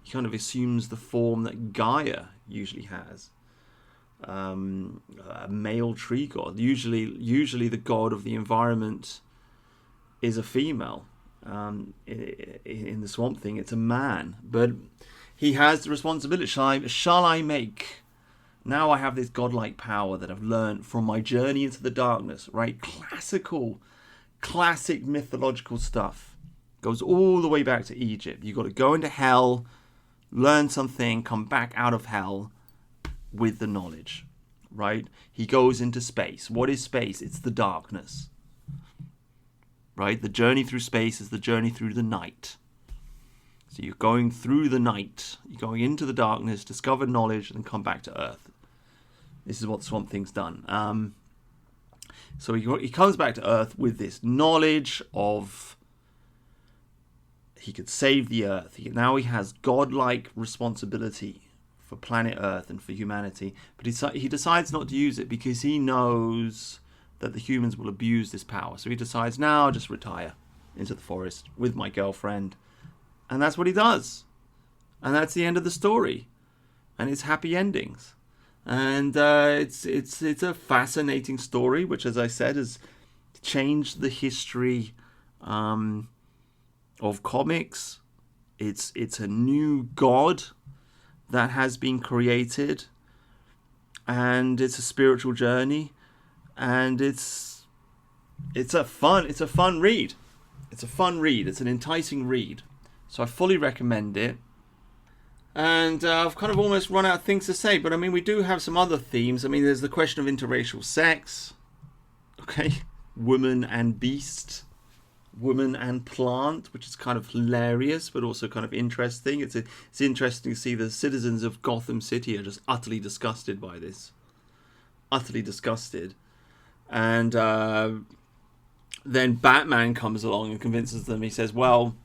He kind of assumes the form that Gaia usually has. A male tree god. Usually the god of the environment is a female. In the Swamp Thing, it's a man, but he has the responsibility. Shall I make? Now I have this godlike power that I've learned from my journey into the darkness. Right, classic mythological stuff. Goes all the way back to Egypt. You got to go into hell, learn something, come back out of hell with the knowledge. Right? He goes into space. What is space? It's the darkness. Right? The journey through space is the journey through the night. So you're going through the night. You're going into the darkness, discover knowledge, and then come back to Earth. This is what Swamp Thing's done. So he comes back to Earth with this knowledge of he could save the Earth. Now he has godlike responsibility for planet Earth and for humanity. But he decides not to use it because he knows that the humans will abuse this power. So he decides, now I'll just retire into the forest with my girlfriend. And that's what he does. And that's the end of the story. And it's happy endings. And it's a fascinating story, which, as I said, has changed the history of comics. It's a new god that has been created. And it's a spiritual journey. And it's a fun read. It's a fun read. It's an enticing read. So I fully recommend it. And I've kind of almost run out of things to say, but I mean, we do have some other themes. I mean, there's the question of interracial sex. Okay, woman and beast, woman and plant, which is kind of hilarious, but also kind of interesting. It's interesting to see the citizens of Gotham City are just utterly disgusted by this. Utterly disgusted. And then Batman comes along and convinces them. He says, well,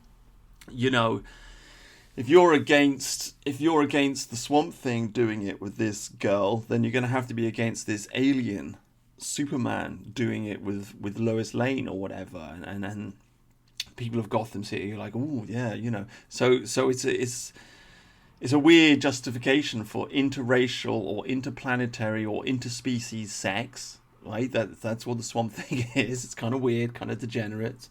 if you're against the Swamp Thing doing it with this girl, then you're going to have to be against this alien Superman doing it with Lois Lane or whatever. And people of Gotham City are like, oh yeah, So it's a weird justification for interracial or interplanetary or interspecies sex. Right, that's what the Swamp Thing is. It's kind of weird, kind of degenerate.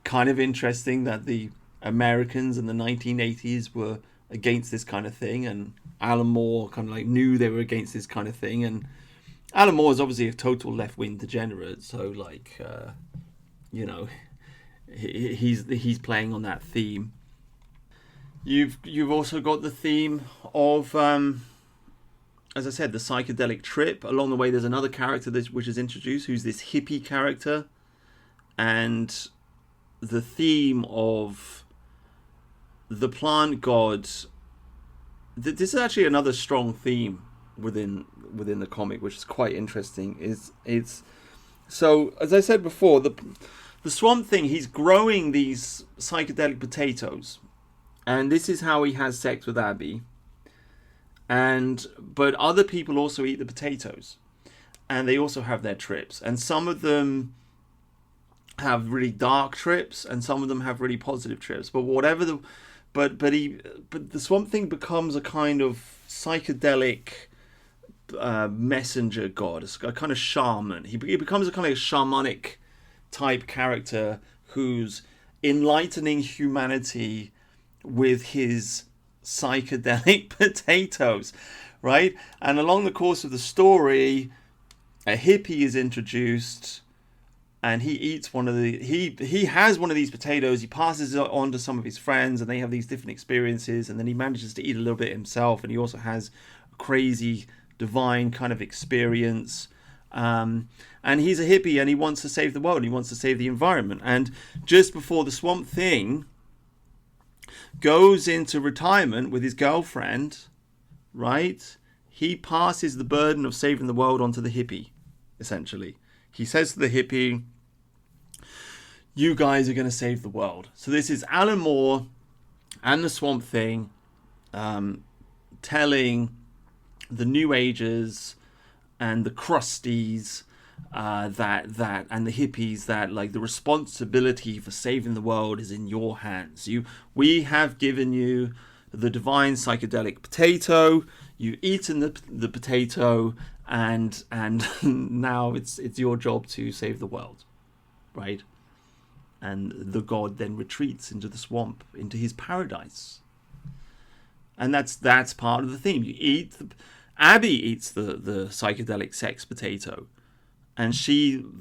Kind of interesting that the Americans in the 1980s were against this kind of thing, and Alan Moore kind of knew they were against this kind of thing. And Alan Moore is obviously a total left-wing degenerate, so he's playing on that theme. You've also got the theme of as I said, the psychedelic trip. Along the way, there's another character which is introduced, who's this hippie character. And the theme of the plant god... This is actually another strong theme within the comic, which is quite interesting. So, as I said before, the Swamp Thing, he's growing these psychedelic potatoes. And this is how he has sex with Abby. But other people also eat the potatoes, and they also have their trips, and some of them have really dark trips, and some of them have really positive trips. But the Swamp Thing becomes a kind of psychedelic messenger god, a kind of shaman. He becomes a kind of shamanic type character who's enlightening humanity with his psychedelic potatoes, right? And along the course of the story, a hippie is introduced, and he eats one of the he has one of these potatoes. He passes it on to some of his friends, and they have these different experiences. And then he manages to eat a little bit himself, and he also has a crazy divine kind of experience. And he's a hippie, and he wants to save the world. He wants to save the environment. And just before the Swamp Thing goes into retirement with his girlfriend, right? He passes the burden of saving the world onto the hippie, essentially. He says to the hippie, you guys are going to save the world. So this is Alan Moore and the Swamp Thing telling the New Agers and the crusties that and the hippies that like the responsibility for saving the world is in your hands. We have given you the divine psychedelic potato. You've eaten the potato, and now it's your job to save the world, right? And the god then retreats into the swamp, into his paradise, and that's part of the theme. Abby eats the psychedelic sex potato, and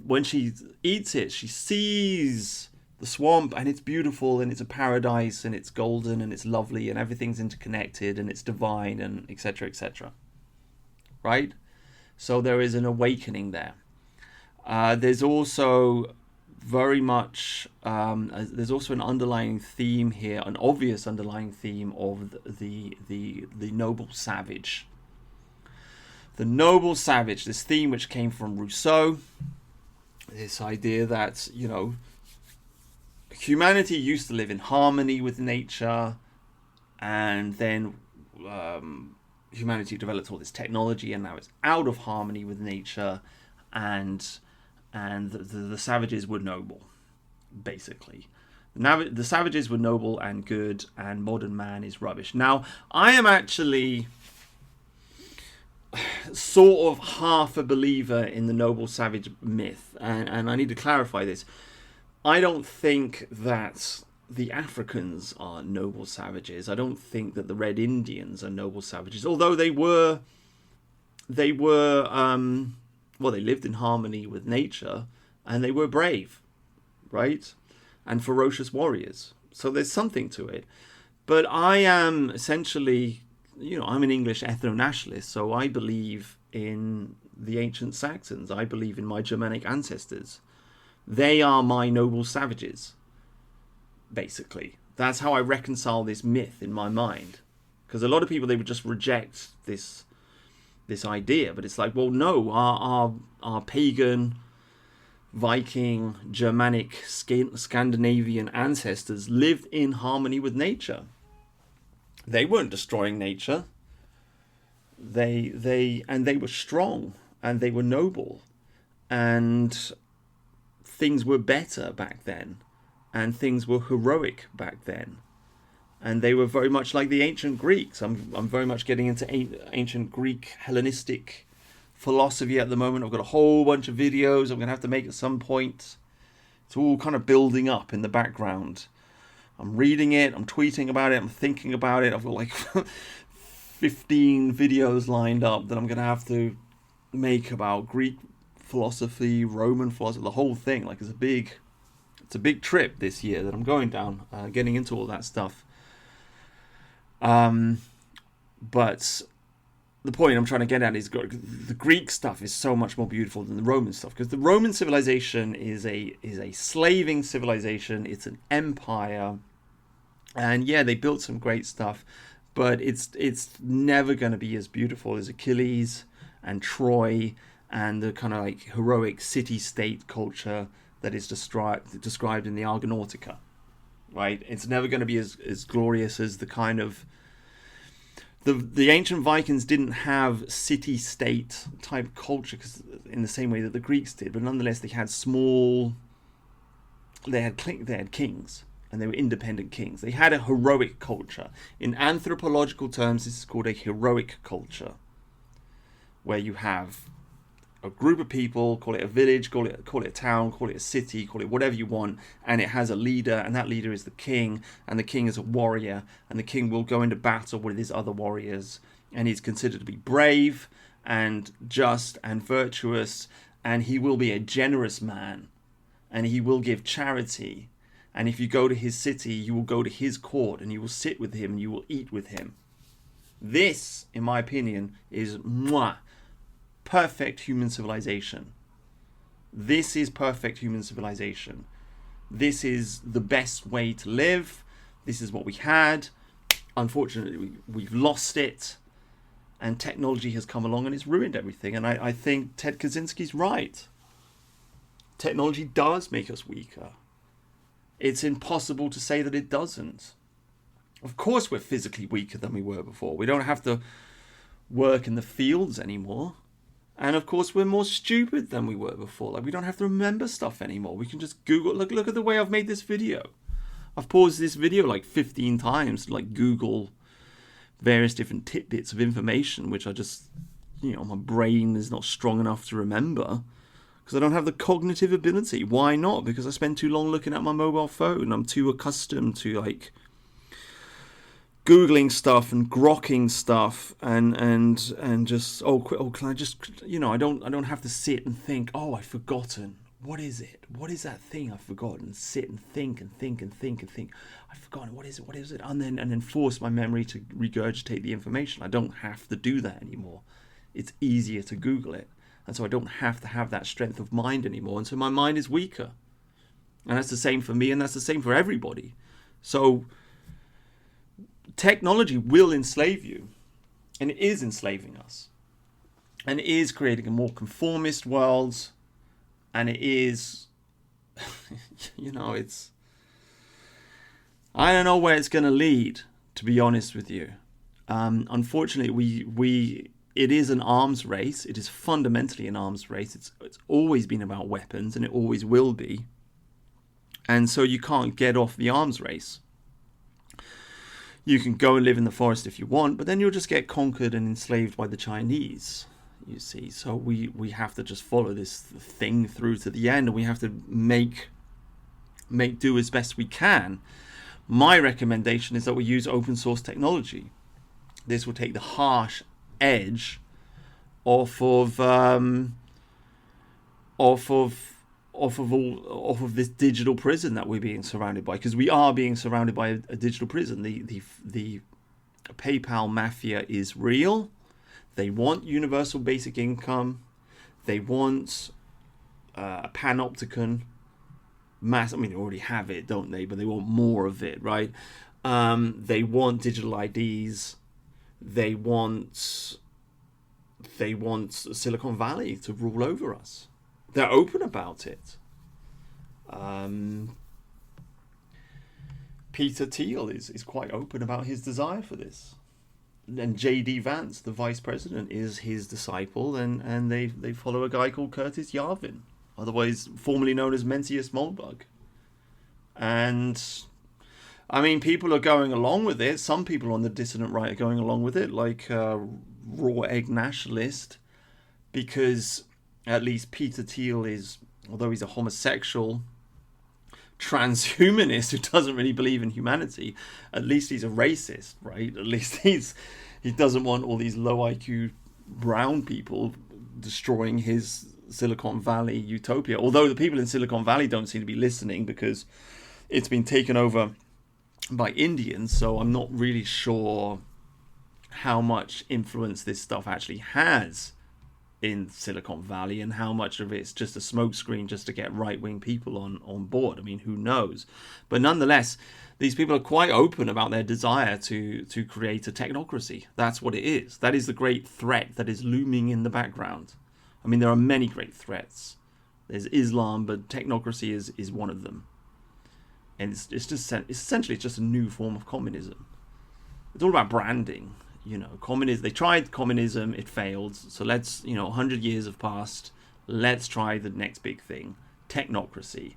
when she eats it, she sees the swamp, and it's beautiful, and it's a paradise, and it's golden, and it's lovely, and everything's interconnected, and it's divine, and etc., etc. Right? So there is an awakening there. There's also very much there's also an underlying theme here, an obvious underlying theme of the noble savage. The noble savage, this theme which came from Rousseau, this idea that, humanity used to live in harmony with nature, and then humanity developed all this technology, and now it's out of harmony with nature, and the savages were noble, basically. The savages were noble and good, and modern man is rubbish. Now, I am actually sort of half a believer in the noble savage myth, and I need to clarify this. I don't think that the Africans are noble savages. I don't think that the Red Indians are noble savages, although they lived in harmony with nature, and they were brave, right? And ferocious warriors. So there's something to it. But I am essentially, I'm an English ethno-nationalist, so I believe in the ancient Saxons. I believe in my Germanic ancestors. They are my noble savages, basically. That's how I reconcile this myth in my mind. Because a lot of people, they would just reject this idea. But it's like, well, no, our pagan, Viking, Germanic, Scandinavian ancestors lived in harmony with nature. They weren't destroying nature. They were strong, and they were noble, and things were better back then, and things were heroic back then, and they were very much like the ancient Greeks. I'm very much getting into ancient Greek Hellenistic philosophy at the moment. I've got a whole bunch of videos I'm going to have to make at some point. It's all kind of building up in the background. I'm reading it, I'm tweeting about it, I'm thinking about it. I've got like 15 videos lined up that I'm going to have to make about Greek philosophy, Roman philosophy, the whole thing. Like it's a big trip this year that I'm going down, getting into all that stuff. But the point I'm trying to get at is the Greek stuff is so much more beautiful than the Roman stuff, because the Roman civilization is a slaving civilization. It's an empire, and yeah, they built some great stuff, but it's never going to be as beautiful as Achilles and Troy and the kind of like heroic city-state culture that is described in the Argonautica, right? It's never going to be as glorious as the kind of the ancient Vikings didn't have city-state type culture, because in the same way that the Greeks did, but nonetheless they had kings, and they were independent kings. They had a heroic culture. In anthropological terms, this is called a heroic culture, where you have a group of people, call it a village, call it a town, call it a city, call it whatever you want, and it has a leader, and that leader is the king, and the king is a warrior, and the king will go into battle with his other warriors, and he's considered to be brave and just and virtuous, and he will be a generous man, and he will give charity. And if you go to his city, you will go to his court, and you will sit with him, and you will eat with him. This, in my opinion, is perfect human civilization. This is perfect human civilization. This is the best way to live. This is what we had. Unfortunately, we've lost it. And technology has come along and it's ruined everything. And I think Ted Kaczynski's right. Technology does make us weaker. It's impossible to say that it doesn't. Of course we're physically weaker than we were before. We don't have to work in the fields anymore. And of course we're more stupid than we were before. Like, we don't have to remember stuff anymore. We can just Google. Look at the way I've made this video. I've paused this video like 15 times to like Google various different tidbits of information, which I just, my brain is not strong enough to remember because I don't have the cognitive ability. Why not? Because I spend too long looking at my mobile phone. I'm too accustomed to like Googling stuff and grokking stuff and just can I just I don't have to sit and think, I've forgotten. What is it? What is that thing I've forgotten? Sit and think and think and think and think. I've forgotten. What is it? What is it? And then force my memory to regurgitate the information. I don't have to do that anymore. It's easier to Google it. And so I don't have to have that strength of mind anymore. And so my mind is weaker. And that's the same for me, and that's the same for everybody. So technology will enslave you. And it is enslaving us. And it is creating a more conformist world. And it is, it's, I don't know where it's going to lead, to be honest with you. Unfortunately, it is an arms race. It is fundamentally an arms race. It's always been about weapons, and it always will be. And so you can't get off the arms race. You can go and live in the forest if you want, but then you'll just get conquered and enslaved by the Chinese. You see, so we have to just follow this thing through to the end, and we have to make do as best we can. My recommendation is that we use open source technology. This will take the harsh edge off of this digital prison that we're being surrounded by, because we are being surrounded by a digital prison. The PayPal mafia is real. They want universal basic income. They want a panopticon mass. I mean, they already have it, don't they? But they want more of it, right? They want digital IDs. They want Silicon Valley to rule over us. They're open about it. Peter Thiel is quite open about his desire for this. And J.D. Vance, the vice president, is his disciple, and they follow a guy called Curtis Yarvin, otherwise formerly known as Mencius Moldbug. And I mean, people are going along with it. Some people on the dissident right are going along with it, like Raw Egg Nationalist, because at least Peter Thiel is, although he's a homosexual transhumanist who doesn't really believe in humanity, at least he's a racist, right? At least he doesn't want all these low IQ brown people destroying his Silicon Valley utopia. Although the people in Silicon Valley don't seem to be listening because it's been taken over by Indians, so I'm not really sure how much influence this stuff actually has in Silicon Valley, and how much of it's just a smokescreen just to get right-wing people on board. I mean, who knows? But nonetheless, these people are quite open about their desire to create a technocracy. That's what it is. That is the great threat that is looming in the background. I mean, there are many great threats. There's Islam, but technocracy is one of them. And it's essentially just a new form of communism. It's all about branding. Communism. They tried communism, it failed. So let's, 100 years have passed. Let's try the next big thing, technocracy.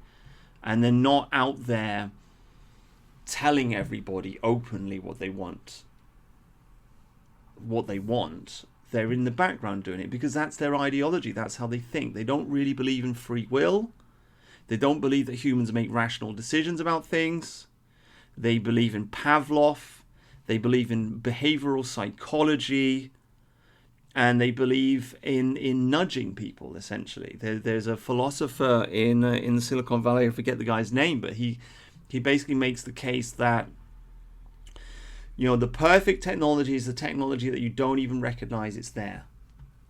And they're not out there telling everybody openly what they want. They're in the background doing it because that's their ideology. That's how they think. They don't really believe in free will. They don't believe that humans make rational decisions about things. They believe in Pavlov. They believe in behavioral psychology. and they believe in nudging people. Essentially, there's a philosopher in Silicon Valley. I forget the guy's name, but he basically makes the case that, you know, the perfect technology is the technology that you don't even recognize it's there.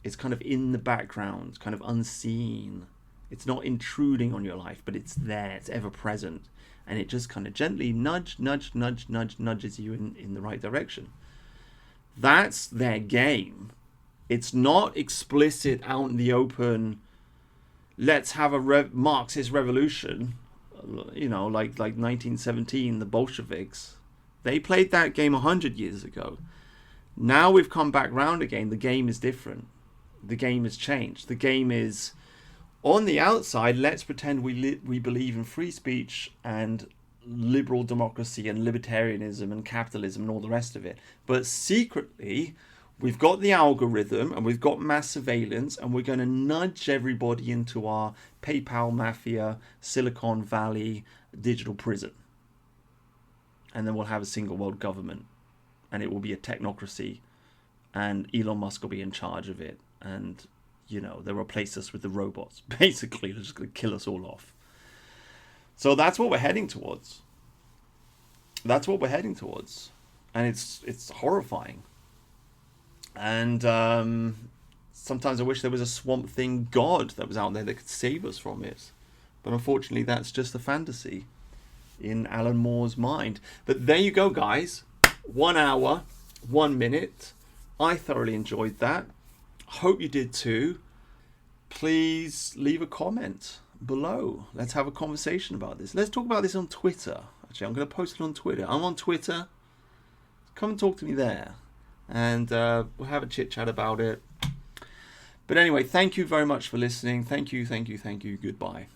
It's kind of in the background, kind of unseen. It's not intruding on your life, but it's there. It's ever present, and it just kind of gently nudges you in the right direction. That's their game. It's not explicit out in the open. Let's have a Marxist revolution, you know, like 1917, the Bolsheviks. They played that game 100 years ago. Now we've come back round again. The game is different. The game has changed. The game is, on the outside, let's pretend we believe in free speech and liberal democracy and libertarianism and capitalism and all the rest of it. But secretly, we've got the algorithm and we've got mass surveillance, and we're going to nudge everybody into our PayPal mafia, Silicon Valley digital prison. And then we'll have a single world government, and it will be a technocracy, and Elon Musk will be in charge of it. And, you know, they'll replace us with the robots. Basically, they're just going to kill us all off. So that's what we're heading towards. That's what we're heading towards. And it's horrifying. And sometimes I wish there was a Swamp Thing god that was out there that could save us from it. But unfortunately, that's just a fantasy in Alan Moore's mind. But there you go, guys. 1 hour, 1 minute. I thoroughly enjoyed that. Hope you did too. Please leave a comment below. Let's have a conversation about this. Let's talk about this on Twitter. Actually, I'm going to post it on Twitter. I'm on Twitter. Come and talk to me there, and we'll have a chit chat about it. But anyway, thank you very much for listening. Thank you. Goodbye.